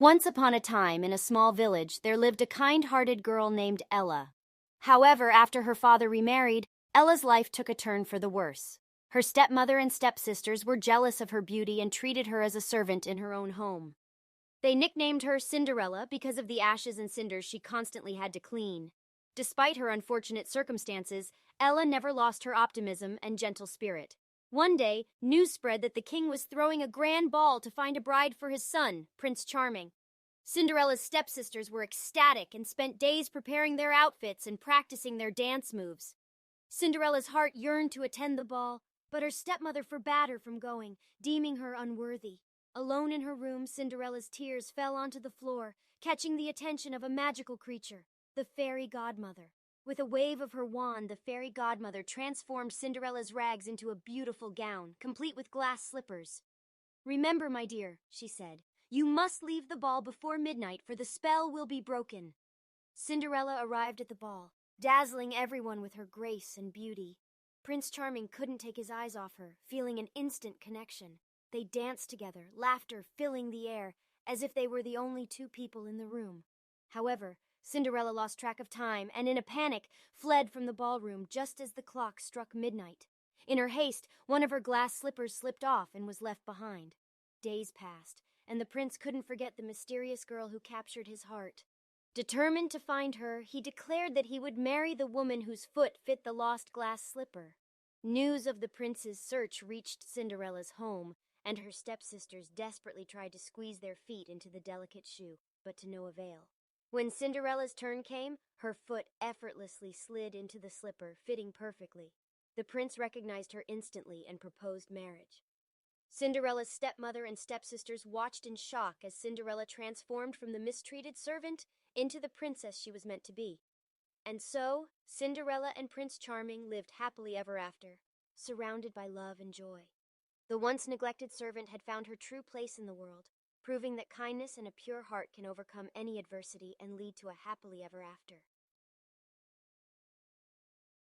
Once upon a time, in a small village, there lived a kind-hearted girl named Ella. However, after her father remarried, Ella's life took a turn for the worse. Her stepmother and stepsisters were jealous of her beauty and treated her as a servant in her own home. They nicknamed her Cinderella because of the ashes and cinders she constantly had to clean. Despite her unfortunate circumstances, Ella never lost her optimism and gentle spirit. One day, news spread that the king was throwing a grand ball to find a bride for his son, Prince Charming. Cinderella's stepsisters were ecstatic and spent days preparing their outfits and practicing their dance moves. Cinderella's heart yearned to attend the ball, but her stepmother forbade her from going, deeming her unworthy. Alone in her room, Cinderella's tears fell onto the floor, catching the attention of a magical creature, the fairy godmother. With a wave of her wand, the fairy godmother transformed Cinderella's rags into a beautiful gown, complete with glass slippers. "Remember, my dear," she said, "you must leave the ball before midnight, for the spell will be broken." Cinderella arrived at the ball, dazzling everyone with her grace and beauty. Prince Charming couldn't take his eyes off her, feeling an instant connection. They danced together, laughter filling the air, as if they were the only two people in the room. However, Cinderella lost track of time and, in a panic, fled from the ballroom just as the clock struck midnight. In her haste, one of her glass slippers slipped off and was left behind. Days passed, and the prince couldn't forget the mysterious girl who captured his heart. Determined to find her, he declared that he would marry the woman whose foot fit the lost glass slipper. News of the prince's search reached Cinderella's home, and her stepsisters desperately tried to squeeze their feet into the delicate shoe, but to no avail. When Cinderella's turn came, her foot effortlessly slid into the slipper, fitting perfectly. The prince recognized her instantly and proposed marriage. Cinderella's stepmother and stepsisters watched in shock as Cinderella transformed from the mistreated servant into the princess she was meant to be. And so, Cinderella and Prince Charming lived happily ever after, surrounded by love and joy. The once neglected servant had found her true place in the world, proving that kindness and a pure heart can overcome any adversity and lead to a happily ever after.